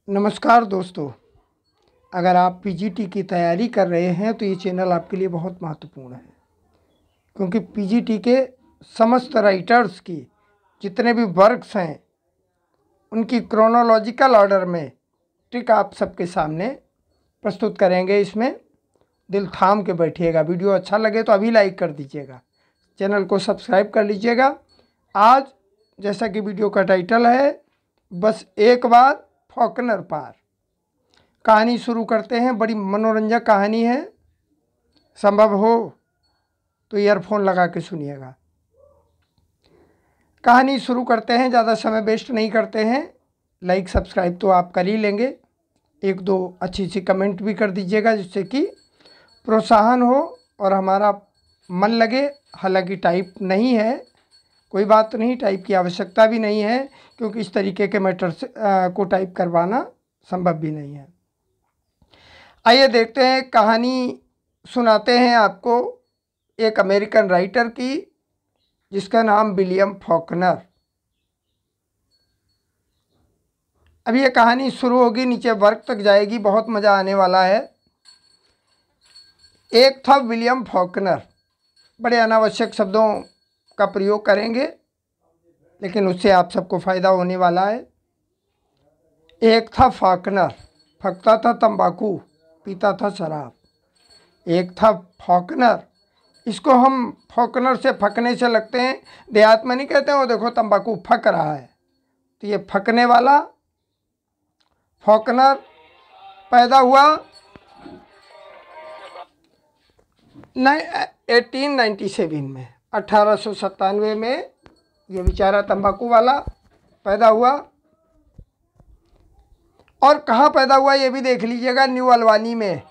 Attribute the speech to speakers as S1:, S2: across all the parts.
S1: नमस्कार दोस्तों, अगर आप पीजीटी की तैयारी कर रहे हैं तो ये चैनल आपके लिए बहुत महत्वपूर्ण है, क्योंकि पीजीटी के समस्त राइटर्स की जितने भी वर्क्स हैं उनकी क्रोनोलॉजिकल ऑर्डर में ट्रिक आप सबके सामने प्रस्तुत करेंगे। इसमें दिल थाम के बैठिएगा। वीडियो अच्छा लगे तो अभी लाइक कर दीजिएगा, चैनल को सब्सक्राइब कर लीजिएगा। आज जैसा कि वीडियो का टाइटल है, बस एक बार फॉकनर पार, कहानी शुरू करते हैं। बड़ी मनोरंजक कहानी है, संभव हो तो ईयरफोन लगा के सुनिएगा। कहानी शुरू करते हैं, ज़्यादा समय वेस्ट नहीं करते हैं। लाइक सब्सक्राइब तो आप कर ही लेंगे, एक दो अच्छी सी कमेंट भी कर दीजिएगा जिससे कि प्रोत्साहन हो और हमारा मन लगे। हालांकि टाइप नहीं है, कोई बात नहीं, टाइप की आवश्यकता भी नहीं है, क्योंकि इस तरीके के मैटर्स को टाइप करवाना संभव भी नहीं है। आइए देखते हैं, कहानी सुनाते हैं आपको एक अमेरिकन राइटर की, जिसका नाम विलियम फॉकनर। अब ये कहानी शुरू होगी, नीचे वर्क तक जाएगी, बहुत मज़ा आने वाला है। एक था विलियम फॉकनर। बड़े अनावश्यक शब्दों का प्रयोग करेंगे, लेकिन उससे आप सबको फ़ायदा होने वाला है। एक था फॉकनर, फकता था तंबाकू, पीता था शराब। एक था फॉकनर, इसको हम फॉकनर से फकने से लगते हैं, देहात में नहीं कहते हैं वो देखो तंबाकू फक रहा है, तो ये फकने वाला फॉकनर पैदा हुआ 1897 में। 1897 में ये बेचारा तंबाकू वाला पैदा हुआ। और कहाँ पैदा हुआ ये भी देख लीजिएगा, न्यू अल्बानी में।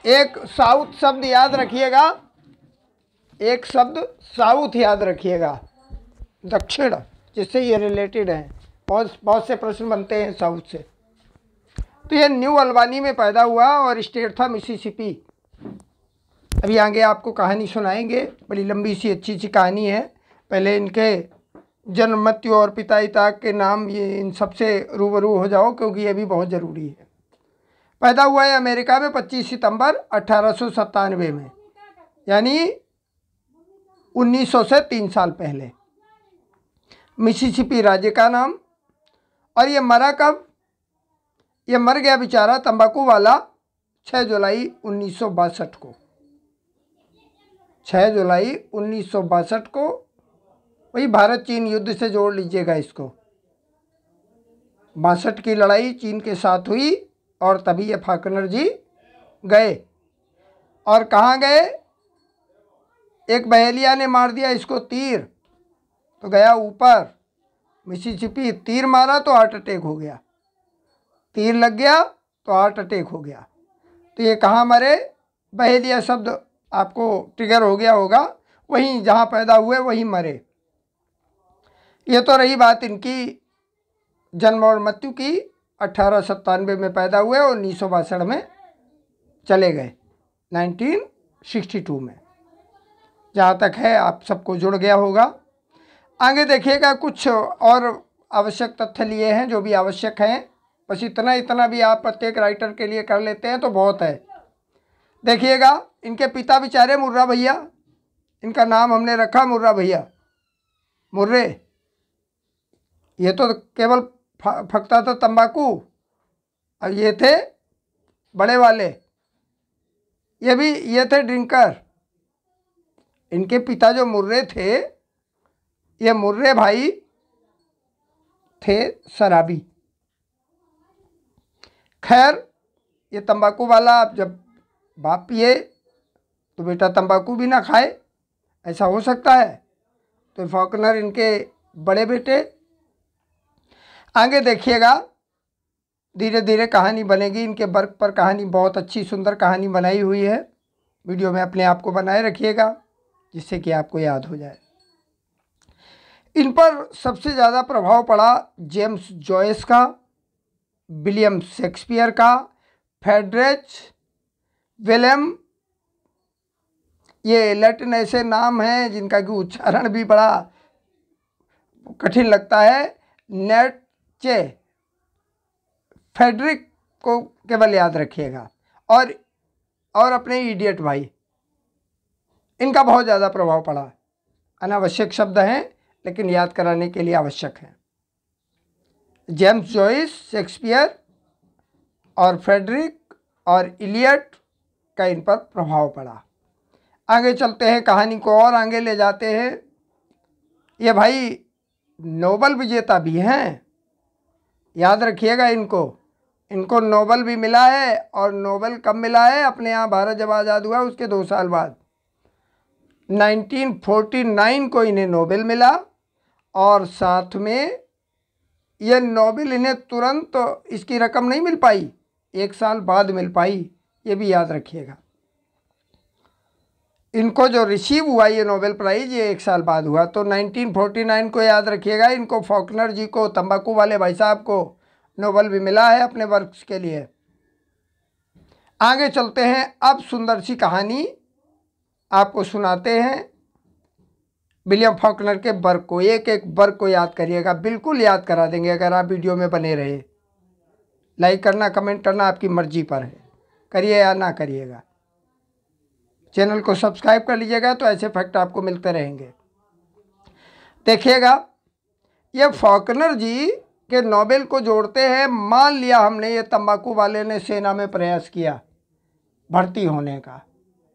S1: एक साउथ शब्द याद रखिएगा, एक शब्द साउथ याद रखिएगा, दक्षिण, जिससे ये रिलेटेड है। बहुत से प्रश्न बनते हैं साउथ से। तो ये न्यू अल्बानी में पैदा हुआ और स्टेट था मिसिसिपी। अभी आगे आपको कहानी सुनाएंगे, बड़ी लंबी सी अच्छी सी कहानी है। पहले इनके जन्म, मृत्यु और पिता के नाम, ये इन सबसे रूबरू हो जाओ, क्योंकि ये भी बहुत ज़रूरी है। पैदा हुआ है अमेरिका में 25 सितंबर 1897 में, यानी 1900 से 3 साल पहले। मिसिसिपी राज्य का नाम। और ये मरा कब? ये मर गया बेचारा तंबाकू वाला 6 जुलाई 1962 को। 6 जुलाई 1962 को। वही भारत चीन युद्ध से जोड़ लीजिएगा इसको। 62 की लड़ाई चीन के साथ हुई और तभी ये फॉकनर जी गए। और कहाँ गए? एक बहेलिया ने मार दिया इसको तीर, तो गया ऊपर मिसिसिपी। तीर मारा तो हार्ट अटैक हो गया, तीर लग गया तो हार्ट अटैक हो गया। तो ये कहाँ मरे? बहेलिया शब्द आपको ट्रिगर हो गया होगा, वहीं जहाँ पैदा हुए वहीं मरे। ये तो रही बात इनकी जन्म और मृत्यु की। 1897 में पैदा हुए और 1962 में चले गए, 1962 में। जहाँ तक है आप सबको जुड़ गया होगा। आगे देखिएगा, कुछ और आवश्यक तथ्य लिए हैं जो भी आवश्यक हैं। बस इतना भी आप प्रत्येक राइटर के लिए कर लेते हैं तो बहुत है। देखिएगा, इनके पिता बेचारे मुर्रा भैया, इनका नाम हमने रखा मुर्रा भैया, मुर्रे। ये तो केवल फकता था तंबाकू, और ये थे बड़े वाले, ये थे ड्रिंकर। इनके पिता जो मुर्रे थे, ये मुर्रे भाई थे शराबी। खैर, ये तंबाकू वाला जब बाप पिए तो बेटा तंबाकू भी ना खाए, ऐसा हो सकता है? तो फॉकनर इनके बड़े बेटे। आगे देखिएगा, धीरे धीरे कहानी बनेगी। इनके वर्क पर कहानी बहुत अच्छी सुंदर कहानी बनाई हुई है। वीडियो में अपने आप को बनाए रखिएगा, जिससे कि आपको याद हो जाए। इन पर सबसे ज़्यादा प्रभाव पड़ा जेम्स जॉयस का, विलियम शेक्सपियर का, फ्रेडरिक विलियम, ये लैटिन ऐसे नाम हैं जिनका कि उच्चारण भी बड़ा कठिन लगता है। नेटचे, फेडरिक को केवल याद रखिएगा, और अपने इडियट भाई, इनका बहुत ज़्यादा प्रभाव पड़ा। अनावश्यक शब्द हैं लेकिन याद कराने के लिए आवश्यक हैं। जेम्स जॉइस, शेक्सपियर और फ्रेडरिक और इलियट का इन पर प्रभाव पड़ा। आगे चलते हैं, कहानी को और आगे ले जाते हैं। ये भाई नोबेल विजेता भी हैं, याद रखिएगा इनको नोबेल भी मिला है। और नोबेल कब मिला है? अपने यहाँ भारत जब आज़ाद हुआ उसके 2 साल बाद 1949 को इन्हें नोबेल मिला। और साथ में ये नोबेल इन्हें तुरंत इसकी रकम नहीं मिल पाई, 1 साल बाद मिल पाई, ये भी याद रखिएगा। इनको जो रिसीव हुआ ये नोबेल प्राइज़, ये 1 साल बाद हुआ। तो 1949 को याद रखिएगा। इनको फॉकनर जी को, तंबाकू वाले भाई साहब को नोबेल भी मिला है अपने वर्क के लिए। आगे चलते हैं, अब सुंदर सी कहानी आपको सुनाते हैं विलियम फॉकनर के वर्क को। एक एक वर्क को याद करिएगा, बिल्कुल याद करा देंगे अगर आप वीडियो में बने रहे। लाइक करना, कमेंट करना आपकी मर्जी पर है, करिए या ना करिएगा। चैनल को सब्सक्राइब कर लीजिएगा तो ऐसे फैक्ट आपको मिलते रहेंगे। देखिएगा, ये फॉकनर जी के नोबेल को जोड़ते हैं। मान लिया हमने ये तंबाकू वाले ने सेना में प्रयास किया भर्ती होने का,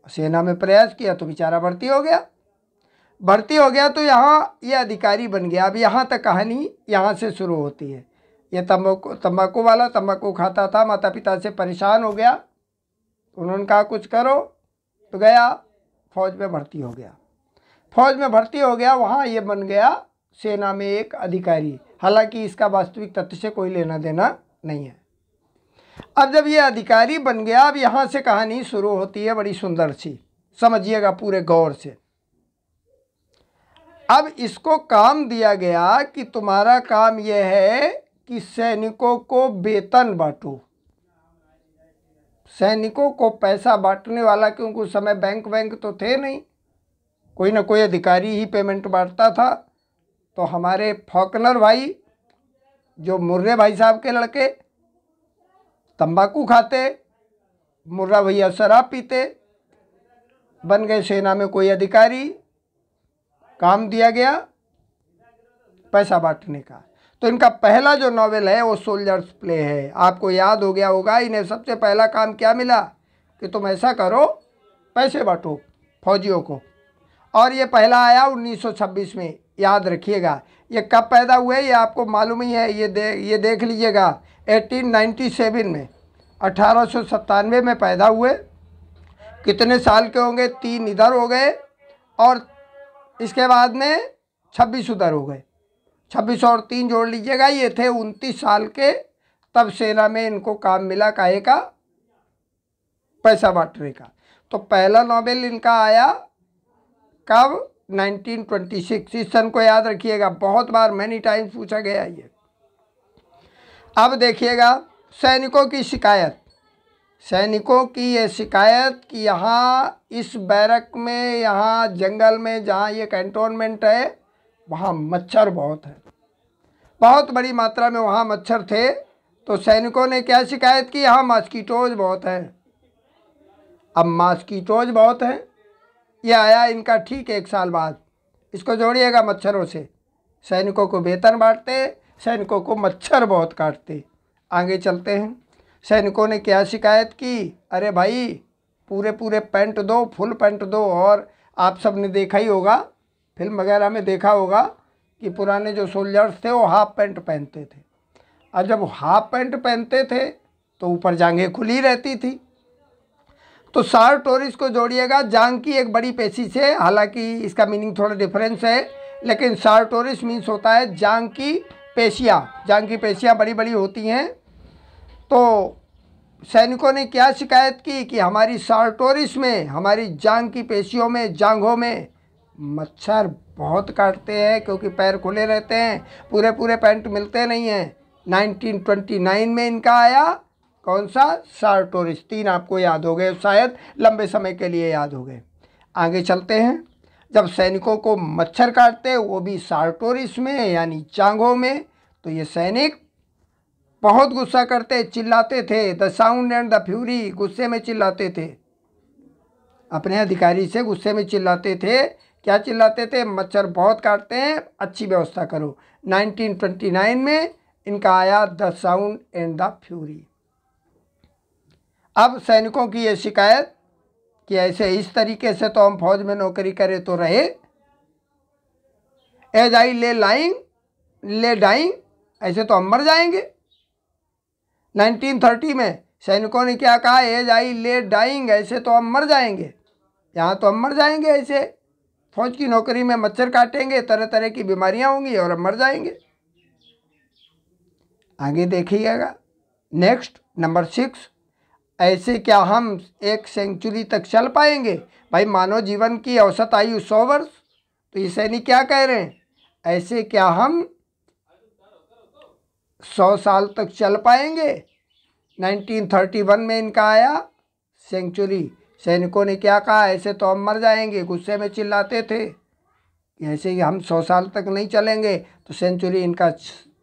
S1: सेना में प्रयास किया तो बेचारा भर्ती हो गया तो यहाँ ये अधिकारी बन गया। अब यहाँ तक कहानी यहाँ से शुरू होती है। ये तंबाकू वाला तंबाकू खाता था, माता पिता से परेशान हो गया, उन्होंने कहा कुछ करो, तो गया फौज में भर्ती हो गया। वहाँ ये बन गया सेना में एक अधिकारी। हालांकि इसका वास्तविक तथ्य से कोई लेना देना नहीं है। अब जब ये अधिकारी बन गया, अब यहाँ से कहानी शुरू होती है बड़ी सुंदर सी, समझिएगा पूरे गौर से। अब इसको काम दिया गया कि तुम्हारा काम यह है कि सैनिकों को वेतन बांटो, सैनिकों को पैसा बांटने वाला, क्योंकि उस समय बैंक तो थे नहीं, कोई ना कोई अधिकारी ही पेमेंट बांटता था। तो हमारे फॉकनर भाई, जो मुर्रे भाई साहब के लड़के, तंबाकू खाते, मुर्रा भैया शराब पीते, बन गए सेना में कोई अधिकारी। काम दिया गया पैसा बांटने का। तो इनका पहला जो नॉवेल है वो सोल्जर्स प्ले है। आपको याद हो गया होगा, इन्हें सबसे पहला काम क्या मिला कि तुम ऐसा करो, पैसे बांटो फौजियों को। और ये पहला आया 1926 में, याद रखिएगा। ये कब पैदा हुए ये आपको मालूम ही है, ये देख लीजिएगा 1897 में, 1897 में पैदा हुए। कितने साल के होंगे? 3 इधर हो गए और इसके बाद में 26 उधर हो गए। 26 और 3 जोड़ लीजिएगा, ये थे 29 साल के। तब सेना में इनको काम मिला काहे का? पैसा बांटने का। तो पहला नोबेल इनका आया कब? 1926। इस सन को याद रखिएगा, बहुत बार मैनी टाइम्स पूछा गया ये। अब देखिएगा, सैनिकों की शिकायत, सैनिकों की ये शिकायत कि यहाँ इस बैरक में, यहाँ जंगल में जहाँ ये कैंटोनमेंट है, वहाँ मच्छर बहुत है, बहुत बड़ी मात्रा में वहाँ मच्छर थे। तो सैनिकों ने क्या शिकायत की? यहाँ मॉस्किटोज बहुत हैं। अब मॉस्किटोज बहुत हैं, ये आया इनका ठीक 1 साल बाद। इसको जोड़िएगा मच्छरों से। सैनिकों को वेतन बांटते, सैनिकों को मच्छर बहुत काटते। आगे चलते हैं, सैनिकों ने क्या शिकायत की? अरे भाई पूरे पैंट दो, फुल पैंट दो। और आप सब ने देखा ही होगा, फिल्म वगैरह में देखा होगा कि पुराने जो सोल्जर्स थे वो हाफ पैंट पहनते थे। और जब हाफ पैंट पहनते थे तो ऊपर जांघें खुली रहती थी। तो सार्टोरिस को जोड़िएगा जांघ की एक बड़ी पेशी से। हालांकि इसका मीनिंग थोड़ा डिफरेंस है, लेकिन सार्टोरिस मीन्स होता है जांघ की पेशियाँ। जांघ की पेशियाँ बड़ी बड़ी होती हैं। तो सैनिकों ने क्या शिकायत की कि हमारी सार्टोरिस में, हमारी जांघ की पेशियों में, जांघों में मच्छर बहुत काटते हैं, क्योंकि पैर खुले रहते हैं, पूरे पैंट मिलते नहीं हैं। 1929 में इनका आया कौन सा? सार्टोरिस। 3 आपको याद हो गए, शायद लंबे समय के लिए याद हो गए। आगे चलते हैं, जब सैनिकों को मच्छर काटते वो भी सार्टोरिस में यानी जांघों में, तो ये सैनिक बहुत गुस्सा करते, चिल्लाते थे। The sound and the fury, गुस्से में चिल्लाते थे, अपने अधिकारी से गुस्से में चिल्लाते थे। क्या चिल्लाते थे? मच्छर बहुत काटते हैं, अच्छी व्यवस्था करो। 1929 में इनका आया the sound and the fury. अब सैनिकों की ये शिकायत कि ऐसे इस तरीके से तो हम फौज में नौकरी करें तो रहे, एज आई ले डाइंग, ऐसे तो हम मर जाएंगे। 1930 में सैनिकों ने क्या कहा? एज आई ले डाइंग, ऐसे तो हम मर जाएंगे, यहाँ तो हम मर जाएंगे, ऐसे फौज की नौकरी में मच्छर काटेंगे, तरह तरह की बीमारियां होंगी और हम मर जाएंगे। आगे देखिएगा। नेक्स्ट नंबर 6, ऐसे क्या हम एक सेंचुरी तक चल पाएंगे? भाई मानव जीवन की औसत आयु 100 वर्ष, तो ये सैनिक क्या कह रहे हैं? ऐसे क्या हम 100 साल तक चल पाएंगे? 1931 में इनका आया सेंचुरी। सैनिकों ने क्या कहा? ऐसे तो हम मर जाएंगे, गुस्से में चिल्लाते थे कि ऐसे ही हम 100 साल तक नहीं चलेंगे। तो सेंचुरी इनका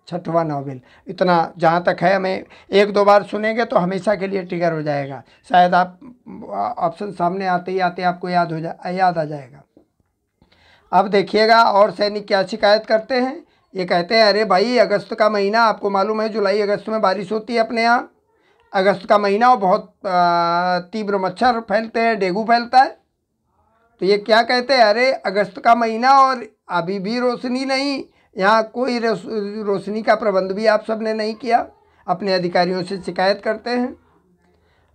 S1: 6वां नोबेल। इतना जहाँ तक है, हमें 1-2 बार सुनेंगे तो हमेशा के लिए ट्रिगर हो जाएगा। शायद आप ऑप्शन सामने आते ही आते आपको याद आ जाएगा। अब देखिएगा और सैनिक क्या शिकायत करते हैं। ये कहते हैं, अरे भाई अगस्त का महीना, आपको मालूम है जुलाई अगस्त में बारिश होती है अपने यहाँ। अगस्त का महीना और बहुत तीव्र मच्छर फैलते हैं, डेंगू फैलता है। तो ये क्या कहते हैं? अरे अगस्त का महीना और अभी भी रोशनी नहीं, यहाँ कोई रोशनी का प्रबंध भी आप सब ने नहीं किया। अपने अधिकारियों से शिकायत करते हैं।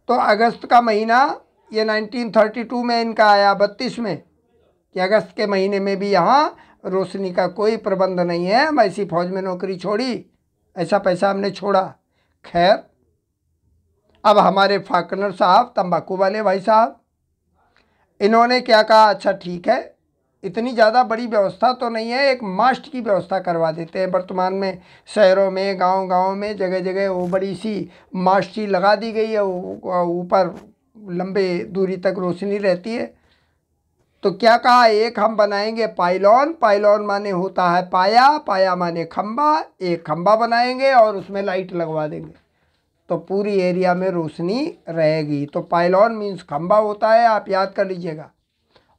S1: तो अगस्त का महीना ये 1932 में इनका आया 32 में कि अगस्त के महीने में भी यहाँ रोशनी का कोई प्रबंध नहीं है, हम ऐसी फौज में नौकरी छोड़ी, ऐसा पैसा हमने छोड़ा। खैर, अब हमारे फाकनर साहब, तंबाकू वाले भाई साहब, इन्होंने क्या कहा? अच्छा ठीक है, इतनी ज़्यादा बड़ी व्यवस्था तो नहीं है, एक मास्ट की व्यवस्था करवा देते हैं। वर्तमान में शहरों में, गांव में जगह जगह वो बड़ी सी मास्ट ही लगा दी गई है, ऊपर लंबे दूरी तक रोशनी रहती है। तो क्या कहा? एक हम बनाएंगे पाइलॉन, पाइलॉन माने होता है पाया, पाया माने खंबा, एक खंबा बनाएंगे और उसमें लाइट लगवा देंगे तो पूरी एरिया में रोशनी रहेगी। तो पाइलॉन मीन्स खंबा होता है, आप याद कर लीजिएगा।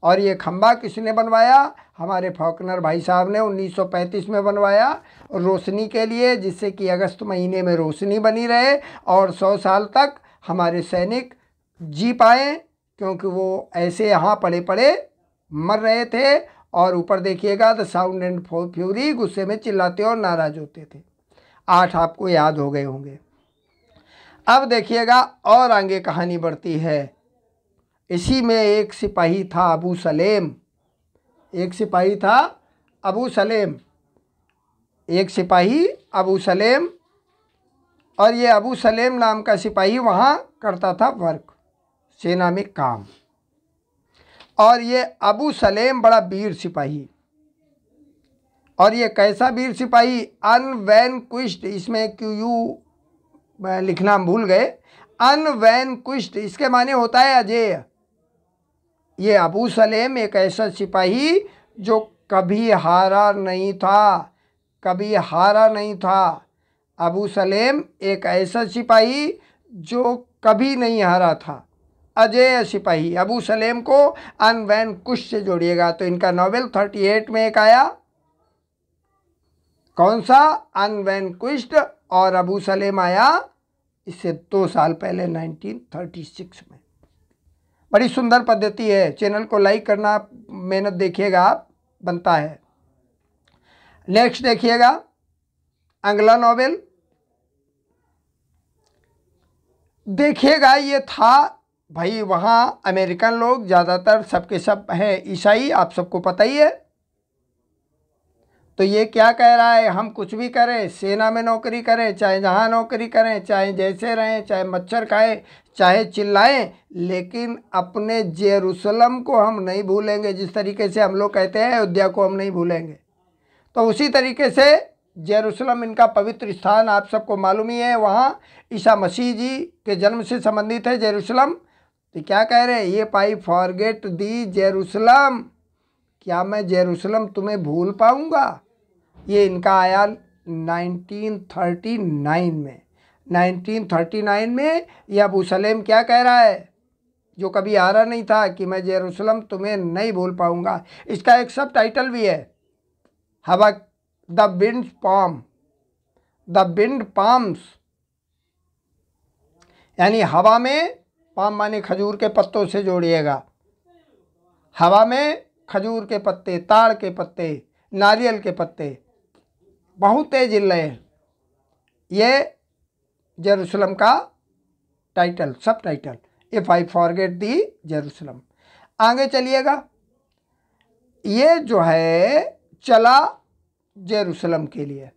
S1: और ये खंबा किसने बनवाया? हमारे फॉकनर भाई साहब ने 1935 में बनवाया रोशनी के लिए, जिससे कि अगस्त महीने में रोशनी बनी रहे और 100 साल तक हमारे सैनिक जी पाए, क्योंकि वो ऐसे यहाँ पड़े पड़े मर रहे थे। और ऊपर देखिएगा द साउंड एंड फ्यूरी, गुस्से में चिल्लाते और नाराज होते थे। 8 आपको याद हो गए होंगे। अब देखिएगा और आगे कहानी बढ़ती है। इसी में एक सिपाही था अबू सलेम, एक सिपाही था अबू सलेम, एक सिपाही अबू सलेम। और ये अबू सलेम नाम का सिपाही वहाँ करता था वर्क, सेना में काम। और ये अबू सलेम बड़ा वीर सिपाही। और ये कैसा वीर सिपाही? अनवैनक्विश्ड, इसमें क्यू लिखना हम भूल गए। अनवैनक्विश्ड इसके माने होता है अजेय। ये अबू सलेम एक ऐसा सिपाही जो कभी हारा नहीं था, कभी हारा नहीं था। अबू सलेम एक ऐसा सिपाही जो कभी नहीं हारा था, अजेय सिपाही। अबू सलेम को अनवैनक्विश्ड से जोड़िएगा तो इनका नोवेल 38 में एक आया, कौन सा? अनवैनक्विश्ड। और अबू सलेम आया इससे 2 साल पहले 1936 में। बड़ी सुंदर पद्धति है। चैनल को लाइक करना, मेहनत देखिएगा आप, बनता है। नेक्स्ट देखिएगा अगला नोवेल। देखिएगा ये था भाई, वहाँ अमेरिकन लोग ज़्यादातर सबके सब हैं ईसाई, आप सबको पता ही है। तो ये क्या कह रहा है? हम कुछ भी करें, सेना में नौकरी करें, चाहे जहाँ नौकरी करें, चाहे जैसे रहें, चाहे मच्छर खाएं, चाहे चिल्लाएं, लेकिन अपने जेरूसलम को हम नहीं भूलेंगे। जिस तरीके से हम लोग कहते हैं अयोध्या को हम नहीं भूलेंगे, तो उसी तरीके से जेरूसलम इनका पवित्र स्थान, आप सबको मालूम ही है, वहाँ ईसा मसीह जी के जन्म से संबंधित है जेरूसलम। तो क्या कह रहे हैं? ये पाई फॉरगेट दी जेरूसलम, क्या मैं जेरूसलम तुम्हें भूल पाऊँगा? ये इनका आया 1939 में। 1939 में ये अबू सलेम क्या कह रहा है, जो कभी आ रहा नहीं था, कि मैं जेरूसलम तुम्हें नहीं भूल पाऊंगा। इसका एक सब टाइटल भी है, हवा the wind palm, the wind palms, यानी हवा में, पाम माने खजूर के पत्तों से जोड़िएगा, हवा में खजूर के पत्ते, ताड़ के पत्ते, नारियल के पत्ते बहुत तेज हिल रहे हैं। ये जेरूसलम का टाइटल, सब title, if I forget the Jerusalem. आगे चलिएगा, ये जो है चला जेरूसलम के लिए।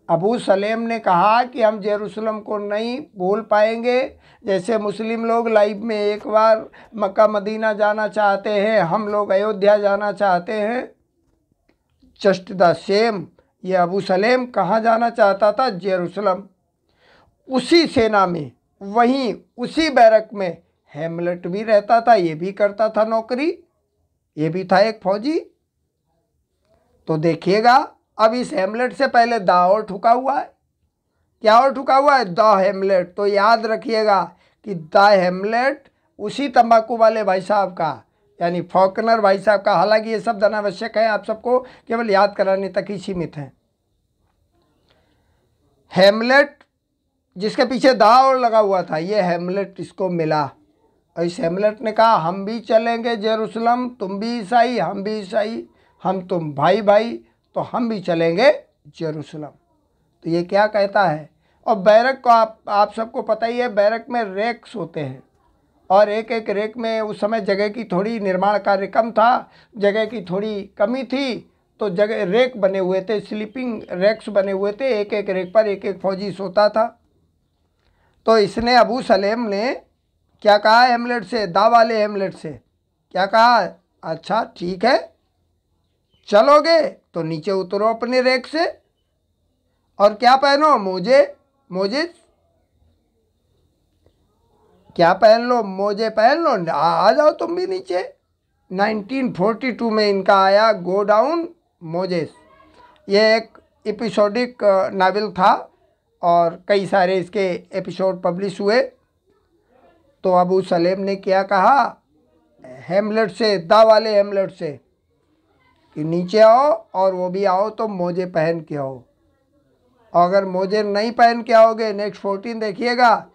S1: अबू सलेम ने कहा कि हम जेरूसलम को नहीं भूल पाएंगे। जैसे मुस्लिम लोग लाइफ में एक बार मक्का मदीना जाना चाहते हैं, हम लोग अयोध्या जाना चाहते हैं, जस्ट द सेम ये अबू सलेम कहाँ जाना चाहता था, जेरूसलम। उसी सेना में, वहीं उसी बैरक में हेमलेट भी रहता था, ये भी करता था नौकरी, ये भी था एक फौजी। तो देखिएगा, अब इस हेमलेट से पहले द और ठुका हुआ है। क्या और ठुका हुआ है? द हेमलेट। तो याद रखिएगा कि द हेमलेट उसी तंबाकू वाले भाई साहब का, यानी फॉकनर भाई साहब का। हालांकि ये सब अनावश्यक है, आप सबको केवल याद कराने तक ही सीमित है। हेमलेट जिसके पीछे दा और लगा हुआ था, ये हेमलेट इसको मिला, और इस हेमलेट ने कहा हम भी चलेंगे जेरूसलम, तुम भी ईसाई, हम भी ईसाई, हम तुम भाई भाई, तो हम भी चलेंगे जेरूसलम। तो ये क्या कहता है। और बैरक को आप सबको पता ही है, बैरक में रेक्स होते हैं, और एक एक रेक में उस समय जगह की थोड़ी निर्माण कार्य कम था, जगह की थोड़ी कमी थी, तो जगह रेक बने हुए थे, स्लीपिंग रेक्स बने हुए थे, एक एक रेक पर एक एक फौजी सोता था। तो इसने अबू सलेम ने क्या कहा हेमलेट से, दा वाले हेमलेट से क्या कहा, अच्छा ठीक है चलोगे तो नीचे उतरो अपने रेक से, और क्या पहनो, मोजे, मोजे क्या पहन लो, मोजे पहन लो, आ जाओ तुम भी नीचे। 1942 में इनका आया गो डाउन मोजेस। ये एक एपिसोडिक नावल था, और कई सारे इसके एपिसोड पब्लिश हुए। तो अबू सलेम ने क्या कहा हेमलेट से, दा वाले हेमलेट से, कि नीचे आओ, और वो भी आओ तो मोजे पहन के आओ। और अगर मोजे नहीं पहन के आओगे, नेक्स्ट 14 देखिएगा,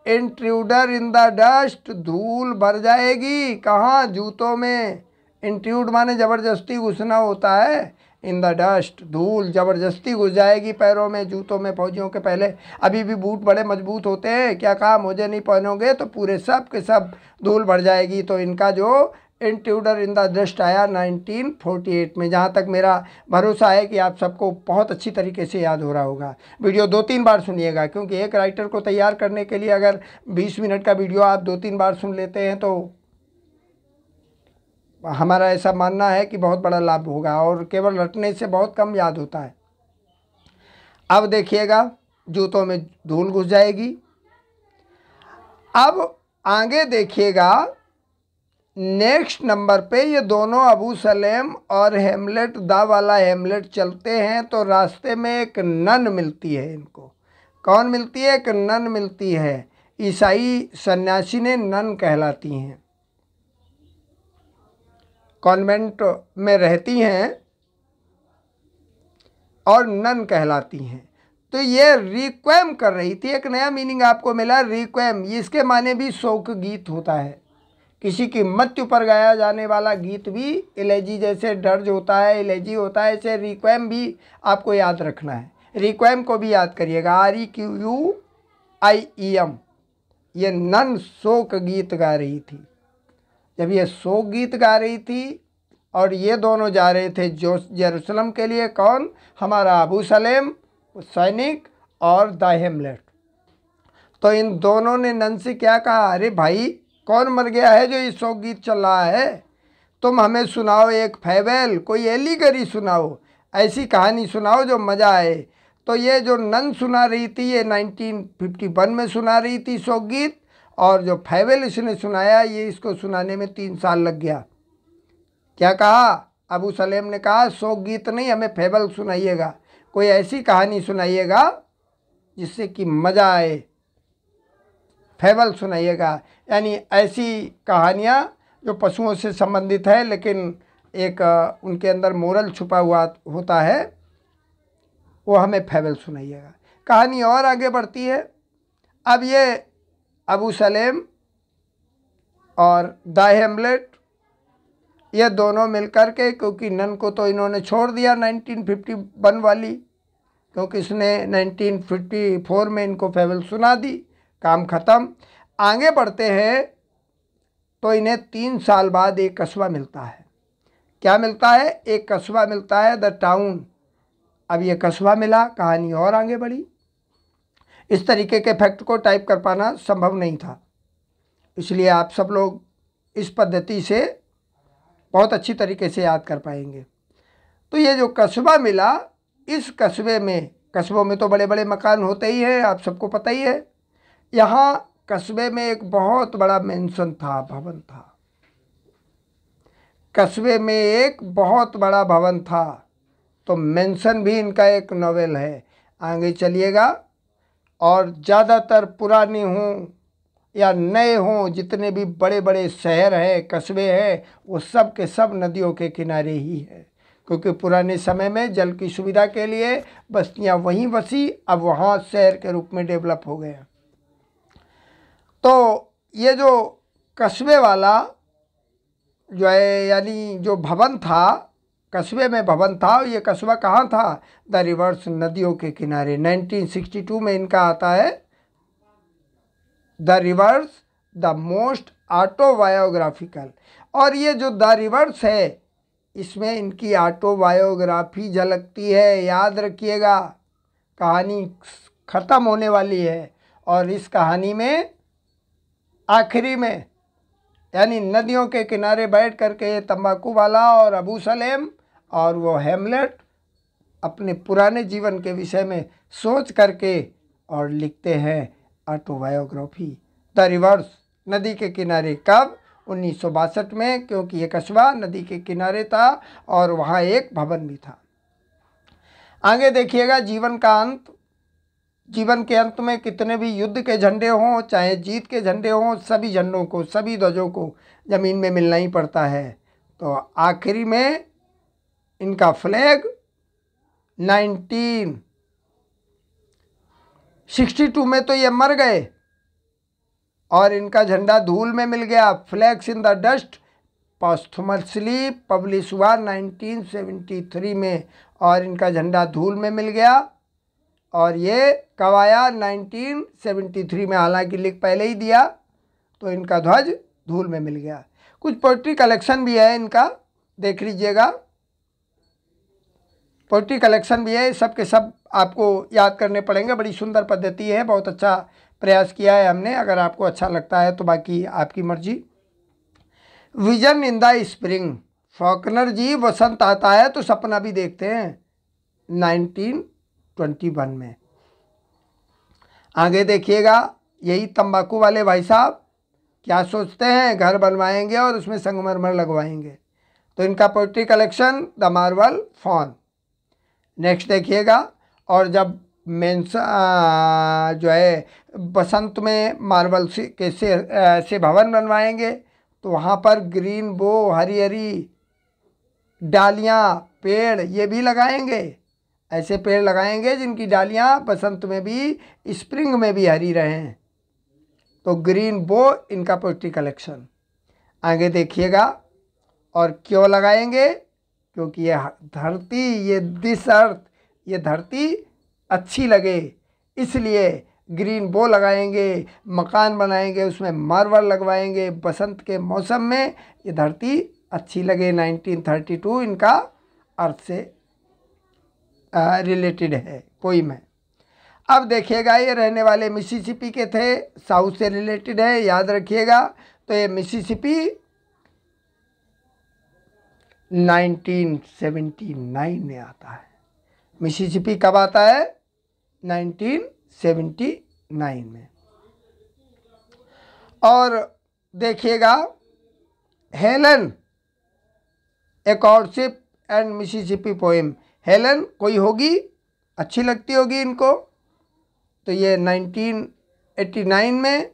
S1: इंट्रूडर इन द डस्ट, धूल भर जाएगी। कहाँ? जूतों में। इंट्रूड माने ज़बरदस्ती घुसना होता है, इन द डस्ट, धूल ज़बरदस्ती घुस जाएगी पैरों में, जूतों में। फौजियों के पहले अभी भी बूट बड़े मजबूत होते हैं। क्या कहा, मुझे नहीं पहनोगे तो पूरे सब के सब धूल भर जाएगी। तो इनका जो इंट्रूडर इन द डस्ट आया 1948 में। जहाँ तक मेरा भरोसा है कि आप सबको बहुत अच्छी तरीके से याद हो रहा होगा। वीडियो 2-3 बार सुनिएगा, क्योंकि एक राइटर को तैयार करने के लिए अगर 20 मिनट का वीडियो आप 2-3 बार सुन लेते हैं तो हमारा ऐसा मानना है कि बहुत बड़ा लाभ होगा, और केवल रटने से बहुत कम याद होता है। अब देखिएगा, जूतों में धूल घुस जाएगी। अब आगे देखिएगा, नेक्स्ट नंबर पे ये दोनों अबू सलेम और हेमलेट, दा वाला हेमलेट चलते हैं, तो रास्ते में एक नन मिलती है इनको। कौन मिलती है? एक नन मिलती है। ईसाई सन्यासी ने नन कहलाती हैं, कॉन्वेंट में रहती हैं और नन कहलाती हैं। तो ये रिक्वेम कर रही थी। एक नया मीनिंग आपको मिला, रिक्वेम। इसके माने भी शोक गीत होता है, किसी की मृत्यु पर गाया जाने वाला गीत भी इलेजी जैसे डर्ज होता है, इलेजी होता है, ऐसे रिक्वेम भी आपको याद रखना है। रिक्वेम को भी याद करिएगा, REQUIEM। ये नन शोक गीत गा रही थी। जब ये शोक गीत गा रही थी और ये दोनों जा रहे थे जो जेरूसलम के लिए, कौन? हमारा अबू सलेम सैनिक और द हेमलेट। तो इन दोनों ने नन से क्या कहा, अरे भाई कौन मर गया है जो ये शोक गीत चल रहा है, तुम हमें सुनाओ एक फैबल, कोई एलिगरी सुनाओ, ऐसी कहानी सुनाओ जो मज़ा आए। तो ये जो नन सुना रही थी, ये 1951 में सुना रही थी शोक गीत, और जो फैबल इसने सुनाया, ये इसको सुनाने में 3 साल लग गया। क्या कहा? अबू सलेम ने कहा शोक गीत नहीं, हमें फैबल सुनाइएगा, कोई ऐसी कहानी सुनाइएगा जिससे कि मज़ा आए। फेबल सुनाइएगा, यानी ऐसी कहानियाँ जो पशुओं से संबंधित है लेकिन एक उनके अंदर मोरल छुपा हुआ होता है, वो हमें फेबल सुनाइएगा। कहानी और आगे बढ़ती है। अब ये अबू सलेम और द हेमलेट, ये दोनों मिलकर के, क्योंकि नन को तो इन्होंने छोड़ दिया 1951 वाली, क्योंकि इसने 1954 में इनको फेबल सुना दी, काम ख़त्म। आगे बढ़ते हैं तो इन्हें 3 साल बाद एक कस्बा मिलता है। क्या मिलता है? एक कस्बा मिलता है, द टाउन। अब ये कस्बा मिला, कहानी और आगे बढ़ी। इस तरीके के फैक्ट को टाइप कर पाना संभव नहीं था, इसलिए आप सब लोग इस पद्धति से बहुत अच्छी तरीके से याद कर पाएंगे। तो ये जो कस्बा मिला, इस कस्बों में तो बड़े बड़े मकान होते ही हैं, आप सबको पता ही है। यहाँ कस्बे में एक बहुत बड़ा मेंशन था, भवन था। कस्बे में एक बहुत बड़ा भवन था, तो मेंशन भी इनका एक नॉवेल है। आगे चलिएगा, और ज़्यादातर पुराने हों या नए हों, जितने भी बड़े बड़े शहर हैं, कस्बे हैं, वो सब के सब नदियों के किनारे ही है, क्योंकि पुराने समय में जल की सुविधा के लिए बस्तियां वहीं बसी, अब वहाँ शहर के रूप में डेवलप हो गए। तो ये जो कस्बे वाला जो है, यानी जो भवन था, कस्बे में भवन था, ये कस्बा कहाँ था? द रिवर्स, नदियों के किनारे। 1962 में इनका आता है the reverse, the most autobiographical. और ये जो द रिवर्स है, इसमें इनकी ऑटोबायोग्राफी झलकती है। याद रखिएगा, कहानी ख़त्म होने वाली है, और इस कहानी में आखिरी में, यानी नदियों के किनारे बैठ करके ये तंबाकू वाला और अबू सलेम और वो हेमलेट अपने पुराने जीवन के विषय में सोच करके और लिखते हैं ऑटोबायोग्राफी, द रिवर्स, नदी के किनारे। कब? 1962 में, क्योंकि ये कस्बा नदी के किनारे था और वहाँ एक भवन भी था। आगे देखिएगा, जीवन का अंत। जीवन के अंत में कितने भी युद्ध के झंडे हों, चाहे जीत के झंडे हों, सभी झंडों को, सभी ध्वजों को ज़मीन में मिलना ही पड़ता है। तो आखिरी में इनका फ्लैग 1962 में तो ये मर गए और इनका झंडा धूल में मिल गया। Flags in the dust posthumously publish हुआ 1973 में, और इनका झंडा धूल में मिल गया। और ये कब आया? 1973 में, हालांकि लिख पहले ही दिया, तो इनका ध्वज धूल में मिल गया। कुछ पोइट्री कलेक्शन भी है इनका, देख लीजिएगा, पोइट्री कलेक्शन भी है। सब के सब आपको याद करने पड़ेंगे, बड़ी सुंदर पद्धति है, बहुत अच्छा प्रयास किया है हमने। अगर आपको अच्छा लगता है तो बाकी आपकी मर्जी। Vision in the spring, Faulkner ji, वसंत आता है तो सपना भी देखते हैं, 1921 में। आगे देखिएगा, यही तंबाकू वाले भाई साहब क्या सोचते हैं? घर बनवाएंगे और उसमें संगमरमर लगवाएंगे। तो इनका poetry collection the marble fawn. Next देखिएगा, और जब मेंस जो है बसंत में मार्बल से भवन बनवाएंगे, तो वहाँ पर ग्रीन बो, हरी हरी डालियाँ, पेड़ ये भी लगाएंगे। ऐसे पेड़ लगाएंगे जिनकी डालियाँ बसंत में भी, स्प्रिंग में भी हरी रहें। तो ग्रीन बो इनका पोइट्री कलेक्शन। आगे देखिएगा, और क्यों लगाएंगे? क्योंकि ये धरती, ये दिस अर्थ, ये धरती अच्छी लगे, इसलिए ग्रीन बो लगाएंगे, मकान बनाएंगे, उसमें मार्बल लगवाएंगे। बसंत के मौसम में ये धरती अच्छी लगे। 1932 इनका अर्थ से रिलेटेड है, पोइम है। अब देखिएगा, ये रहने वाले मिसिसिपी के थे, साउथ से रिलेटेड है, याद रखिएगा। तो ये मिसिसिपी 1979 में आता है। मिसिसिपी कब आता है? 1979 में। और देखिएगा, Helen, a courtship and Mississippi poem. Helen कोई होगी, अच्छी लगती होगी इनको, तो ये 1989 में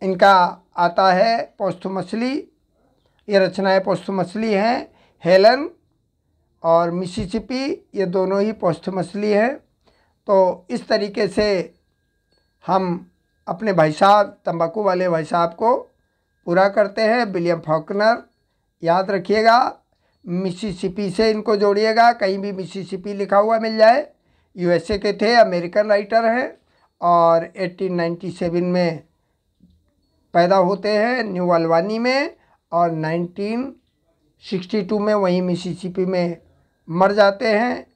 S1: इनका आता है पोस्टमसली। ये रचनाएं पोस्टमसली हैं। हेलन और मिसिसिपी ये दोनों ही पोस्टमसली हैं। तो इस तरीके से हम अपने भाई साहब, तंबाकू वाले भाई साहब को पूरा करते हैं। विलियम फॉकनर याद रखिएगा, मिसिसिपी से इनको जोड़िएगा, कहीं भी मिसिसिपी लिखा हुआ मिल जाए। यूएसए के थे, अमेरिकन राइटर हैं और 1897 में पैदा होते हैं न्यू अल्बानी में और 1962 में वहीं मिसिसिपी में मर जाते हैं।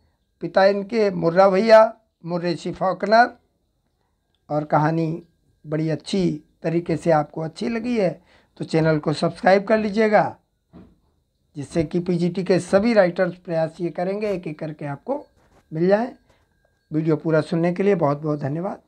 S1: पिता इनके मुर्रा भैया, मुर्रेसी फॉकनर। और कहानी बड़ी अच्छी तरीके से आपको अच्छी लगी है तो चैनल को सब्सक्राइब कर लीजिएगा, जिससे कि पीजीटी के सभी राइटर्स प्रयास ये करेंगे एक एक करके आपको मिल जाए। वीडियो पूरा सुनने के लिए बहुत बहुत धन्यवाद।